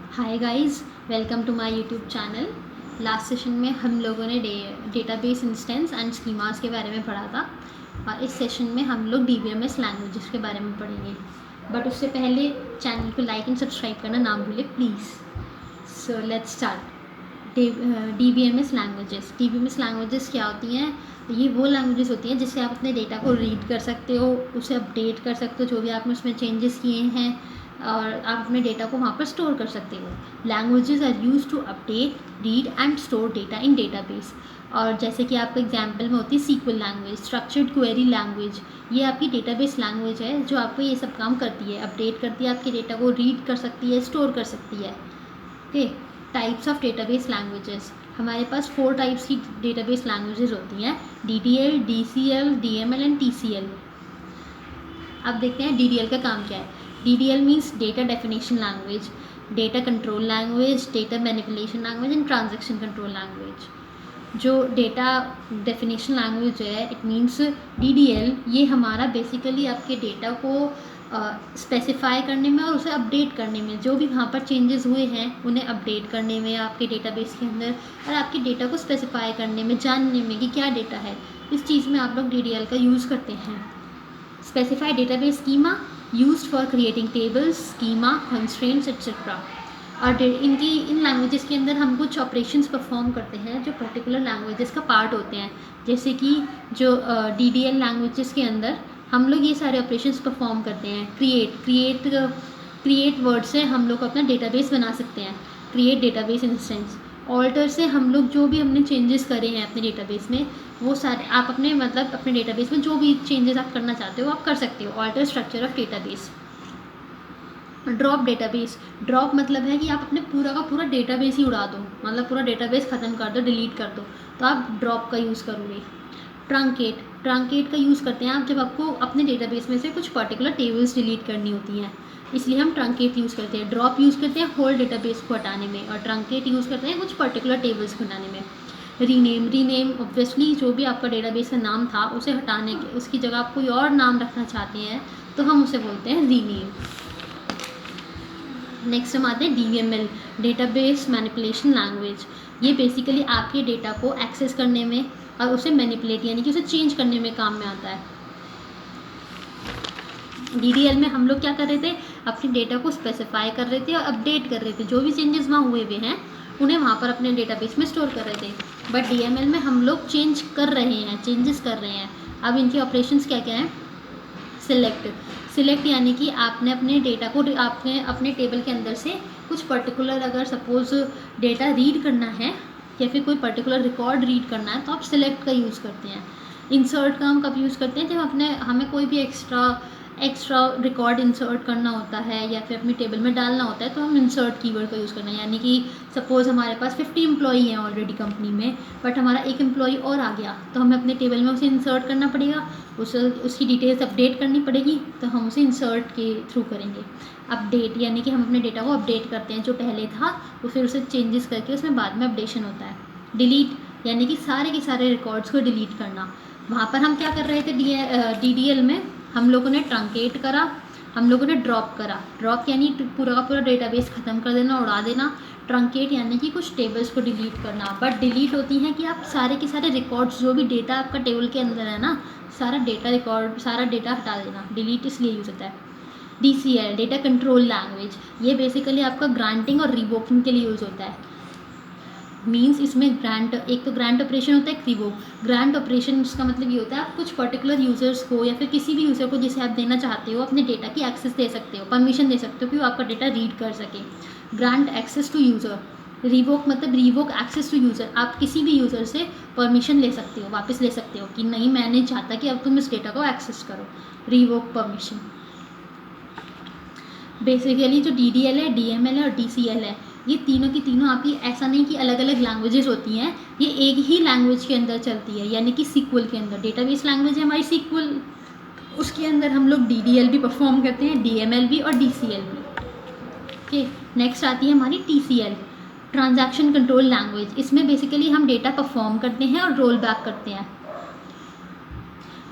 Hi guys, welcome to my YouTube channel. Last session में हम लोगों ने डेटाबेस इंस्टेंस एंड स्कीमास के बारे में पढ़ा था और इस सेशन में हम लोग DBMS लैंग्वेजेस के बारे में पढ़ेंगे। बट उससे पहले चैनल को लाइक एंड सब्सक्राइब करना ना भूलें please. So let's start. DBMS languages क्या होती हैं? ये वो लैंग्वेजेस होती हैं जिससे आप अपने डेटा को रीड कर सकते हो, उसे अपडेट कर सकते हो, जो भी आपने उसमें चेंजेस किए हैं, और आप अपने डेटा को वहाँ पर स्टोर कर सकते हो। Languages are use to update, read and store data in database. और जैसे कि आपका एग्जाम्पल में होती है SQL language, structured query language. ये आपकी डेटाबेस लैंग्वेज है जो आपको ये सब काम करती है, अपडेट करती है, आपके डेटा को रीड कर सकती है, स्टोर कर सकती है। Okay, types of database languages. हमारे पास 4 टाइप्स की डेटाबेस लैंग्वेजेस होती हैं: DDL, DCL, DML and TCL। अब देखते हैं DDL का काम क्या है। DDL means data definition language, data control language, data manipulation language and transaction control language. जो डेटा डेफिनेशन लैंग्वेज है, इट मीन्स DDL, ये हमारा बेसिकली आपके डेटा को स्पेसिफाई करने में और उसे अपडेट करने में, जो भी वहाँ पर चेंजेस हुए हैं उन्हें अपडेट करने में आपके डेटाबेस के अंदर, और आपके डेटा को स्पेसिफाई करने में, जानने में कि क्या डेटा है, इस चीज़ में आप लोग DDL का यूज़ करते हैं। Specify database schema used for creating tables, schema, constraints etcetera. और इन लैंग्वेजेस के अंदर हम कुछ ऑपरेशंस परफॉर्म करते हैं जो पर्टिकुलर लैंग्वेजेस का पार्ट होते हैं। जैसे कि जो DDL लैंग्वेजेस के अंदर हम लोग ये सारे ऑपरेशंस परफॉर्म करते हैं। क्रिएट वर्ड से हम लोग अपना डेटाबेस बना सकते हैं, क्रिएट डेटाबेस इंस्टेंस। ऑल्टर से हम लोग जो भी हमने चेंजेस करे हैं अपने डेटाबेस में, वो सारे आप अपने डेटाबेस में जो भी चेंजेस आप करना चाहते हो आप कर सकते हो। Alter structure of database. Drop database. Drop मतलब है कि आप अपने पूरा का पूरा डेटाबेस ही उड़ा दो, मतलब पूरा डेटाबेस ख़त्म कर दो, डिलीट कर दो, तो आप ड्रॉप का यूज़ करोगे। ट्रंकेट का यूज़ करते हैं आप जब आपको अपने डेटाबेस में से कुछ पर्टिकुलर टेबल्स डिलीट करनी होती हैं, इसलिए हम ट्रंकेट यूज़ करते हैं। ड्रॉप यूज़ करते हैं होल डेटाबेस को हटाने में, और ट्रंकेट यूज़ करते हैं कुछ पर्टिकुलर टेबल्स को हटाने में। रीनेम ऑब्वियसली जो भी आपका डेटाबेस का नाम था उसे हटाने के, उसकी जगह आप कोई और नाम रखना चाहते हैं तो हम उसे बोलते हैं रीनेम। नेक्स्ट हम आते हैं DML, डेटाबेस मैनिपुलेशन लैंग्वेज। ये बेसिकली आपके डेटा को एक्सेस करने में और उसे मैनिपुलेट यानी कि उसे चेंज करने में काम में आता है। DDL में हम लोग क्या कर रहे थे, अपने डेटा को स्पेसिफाई कर रहे थे और अपडेट कर रहे थे, जो भी चेंजेस वहाँ हुए हैं उन्हें वहाँ पर अपने डेटाबेस में स्टोर कर रहे थे। बट DML में हम लोग चेंजेस कर रहे हैं। अब इनके ऑपरेशंस क्या क्या हैं? सिलेक्ट यानी कि आपने अपने डेटा को, आपने अपने टेबल के अंदर से कुछ पर्टिकुलर, अगर सपोज डेटा रीड करना है या फिर कोई पर्टिकुलर रिकॉर्ड रीड करना है तो आप सिलेक्ट का यूज़ करते हैं। इंसर्ट का हम कब यूज़ करते हैं? जब हमें कोई भी एक्स्ट्रा रिकॉर्ड इंसर्ट करना होता है या फिर अपनी टेबल में डालना होता है तो हम इंसर्ट कीवर्ड का यूज़ करना है। यानी कि सपोज़ हमारे पास 50 एम्प्लॉई हैं ऑलरेडी कंपनी में, बट हमारा एक एम्प्लॉई और आ गया तो हमें अपने टेबल में उसे इंसर्ट करना पड़ेगा, उसकी डिटेल्स अपडेट करनी पड़ेगी, तो हम उसे इंसर्ट के थ्रू करेंगे। अपडेट यानी कि हम अपने डेटा को अपडेट करते हैं, जो पहले था वो फिर उसे चेंजेस करके उसमें बाद में अपडेशन होता है। डिलीट यानी कि सारे के सारे रिकॉर्ड्स को डिलीट करना। वहाँ पर हम क्या कर रहे थे? DDL में हम लोगों ने ट्रंकेट करा, हम लोगों ने ड्रॉप करा। ड्रॉप यानी पूरा का पूरा डेटाबेस ख़त्म कर देना, उड़ा देना। ट्रंकेट यानी कि कुछ टेबल्स को डिलीट करना। बट डिलीट होती हैं कि आप सारे के सारे रिकॉर्ड्स, जो भी डेटा आपका टेबल के अंदर है ना, सारा डेटा हटा देना। डिलीट इसलिए यूज़ होता है। DCL, डेटा कंट्रोल लैंग्वेज, ये बेसिकली आपका ग्रांटिंग और रिवोकिंग के लिए यूज़ होता है। मीन्स इसमें एक तो ग्रांट ऑपरेशन होता है, एक रिवोक। ग्रांट ऑपरेशन का मतलब ये होता है आप कुछ पर्टिकुलर यूज़र्स को या फिर किसी भी यूज़र को जिसे आप देना चाहते हो अपने डेटा की एक्सेस दे सकते हो, परमिशन दे सकते हो कि वो आपका डेटा रीड कर सके। Grant access to user. Revoke मतलब रिवोक एक्सेस टू यूज़र, आप किसी भी यूज़र से परमिशन ले सकते हो, वापस ले सकते हो कि नहीं, मैं नहीं चाहता कि अब तुम इस डेटा को एक्सेस करो। Revoke permission. बेसिकली जो DDL है, DML है और DCL है, ये तीनों की तीनों आपकी, ऐसा नहीं कि अलग अलग लैंग्वेजेस होती हैं, ये एक ही लैंग्वेज के अंदर चलती है। यानी कि SQL के अंदर डेटाबेस लैंग्वेज है हमारी SQL, उसके अंदर हम लोग DDL भी परफॉर्म करते हैं, DML भी और DCL भी। ओके, नेक्स्ट आती है हमारी TCL, ट्रांजैक्शन कंट्रोल लैंग्वेज। इसमें बेसिकली हम डेटा परफॉर्म करते हैं और रोल बैक करते हैं।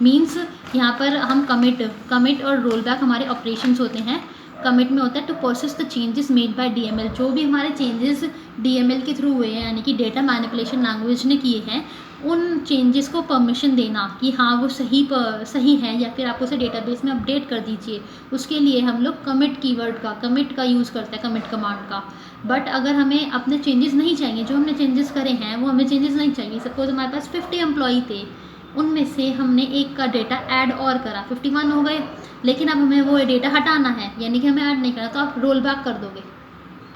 मीन्स यहाँ पर हम कमिट और रोल बैक हमारे ऑपरेशंस होते हैं। कमिट में होता है to process the changes made by DML, जो भी हमारे चेंजेस DML के थ्रू हुए हैं यानी कि डेटा मैनिपुलेशन लैंग्वेज ने किए हैं, उन चेंजेस को परमिशन देना कि हाँ वो सही है या फिर आप उसे डेटाबेस में अपडेट कर दीजिए, उसके लिए हम लोग कमिट कीवर्ड का, कमिट का यूज़ करते हैं, कमिट कमांड का। बट अगर हमें अपने चेंजेस नहीं चाहिए, जो हमने चेंजेस करे हैं वो हमें चेंजेस नहीं चाहिए, सपोज हमारे पास 50 एम्प्लॉई थे, उनमें से हमने एक का डेटा ऐड और करा, 51 हो गए, लेकिन अब हमें वो डेटा हटाना है यानी कि हमें ऐड नहीं करना, तो आप रोल बैक कर दोगे,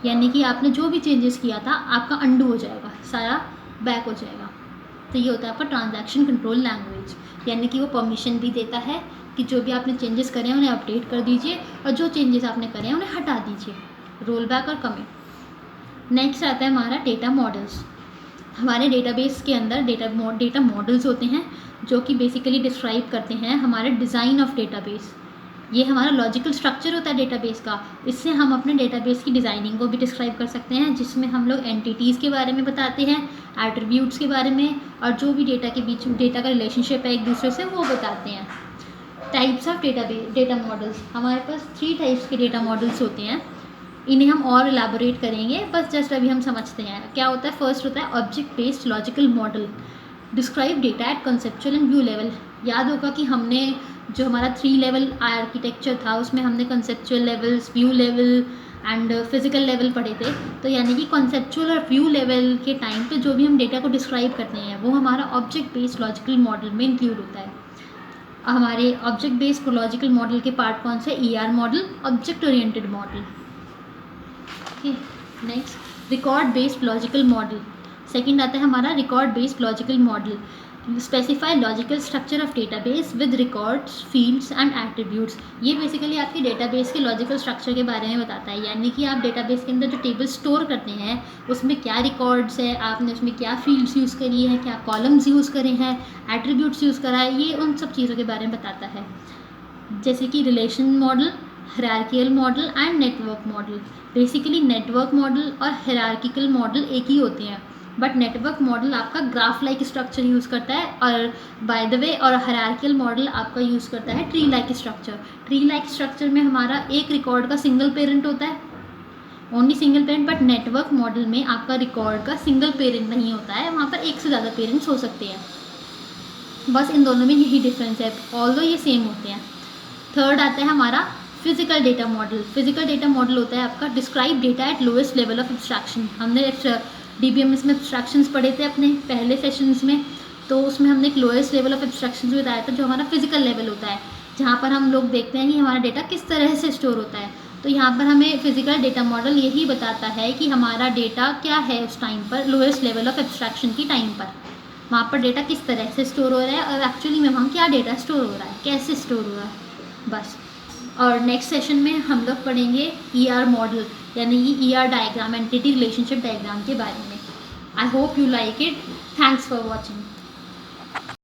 यानी कि आपने जो भी चेंजेस किया था आपका अंडू हो जाएगा, सारा बैक हो जाएगा। तो ये होता है आपका ट्रांजैक्शन कंट्रोल लैंग्वेज, यानी कि वो परमिशन भी देता है कि जो भी आपने चेंजेस करे हैं उन्हें अपडेट कर दीजिए और जो चेंजेस आपने करे हैं उन्हें हटा दीजिए, रोल बैक और कमिट। नेक्स्ट आता है हमारा डेटा मॉडल्स। हमारे डेटाबेस के अंदर डेटा मॉडल्स होते हैं जो कि बेसिकली डिस्क्राइब करते हैं हमारे डिज़ाइन ऑफ डेटाबेस। ये हमारा लॉजिकल स्ट्रक्चर होता है डेटाबेस का, इससे हम अपने डेटाबेस की डिज़ाइनिंग को भी डिस्क्राइब कर सकते हैं, जिसमें हम लोग एंटिटीज़ के बारे में बताते हैं, एट्रीब्यूट्स के बारे में, और जो भी डेटा के बीच डेटा का रिलेशनशिप है एक दूसरे से वो बताते हैं। टाइप्स ऑफ डेटा मॉडल्स, हमारे पास 3 टाइप्स के डेटा मॉडल्स होते हैं, इन्हें हम और इलाबोरेट करेंगे, बस जस्ट अभी हम समझते हैं क्या होता है। फर्स्ट होता है object based logical model, describe data eight conceptual and view level. याद होगा कि हमने जो हमारा 3 लेवल आर्किटेक्चर था उसमें हमने conceptual levels, view level and physical level पढ़े थे। तो यानी कि कंसेप्चुअल और व्यू लेवल के टाइम पे जो भी हम डेटा को डिस्क्राइब करते हैं वो हमारा ऑब्जेक्ट बेस्ड लॉजिकल मॉडल में इंक्लूड होता है। हमारे ऑब्जेक्ट बेस्ड लॉजिकल मॉडल के पार्ट कौन से? ER model, object oriented model. Okay, next record based logical model. Second आता है हमारा record based logical model, specify logical structure of database with records, fields and attributes. ये basically आपके database के logical structure के बारे में बताता है, यानी कि आप डेटाबेस के अंदर जो टेबल स्टोर करते हैं उसमें क्या रिकॉर्ड्स है, आपने उसमें क्या फील्ड्स यूज़ करी है, क्या कॉलम्स यूज़ करे हैं, एट्रीब्यूट्स यूज़ करा है, ये उन सब चीज़ों के बारे में बताता है। जैसे कि relation model, hierarchical model and network model. Basically network model और हायरार्किकल मॉडल एक ही होते हैं, बट नेटवर्क मॉडल आपका ग्राफ लाइक स्ट्रक्चर यूज़ करता है, और बाय द वे और हायरार्किकल मॉडल आपका यूज़ करता है tree like structure. Tree like structure में हमारा एक रिकॉर्ड का सिंगल पेरेंट होता है, only single parent, but network model में आपका रिकॉर्ड का सिंगल पेरेंट नहीं होता है, वहाँ पर एक से ज़्यादा पेरेंट्स हो सकते हैं। बस इन दोनों में यही डिफरेंस है, ऑल्दो ये सेम होते हैं। थर्ड आता है हमारा physical data model. Physical data model होता है आपका describe data eight lowest level of abstraction. हमने DBMS में एब्स्ट्रैक्शंस पढ़े थे अपने पहले सेशंस में, तो उसमें हमने एक लोएस्ट लेवल ऑफ एब्स्ट्रैक्शंस बताया था जो हमारा फिजिकल लेवल होता है, जहाँ पर हम लोग देखते हैं कि हमारा डेटा किस तरह से स्टोर होता है। तो यहाँ पर हमें फिजिकल डेटा मॉडल यही बताता है कि हमारा डेटा क्या है उस टाइम पर, लोएस्ट लेवल ऑफ एब्स्ट्रैक्शन की टाइम पर वहाँ पर डेटा किस तरह से स्टोर हो रहा है और एक्चुअली में वहाँ क्या डेटा स्टोर हो रहा है, कैसे स्टोर हो रहा है, बस। और नेक्स्ट सेशन में हम लोग पढ़ेंगे ER मॉडल, यानी कि ER diagram, entity relationship diagram के बारे में। I hope you like it. Thanks for watching.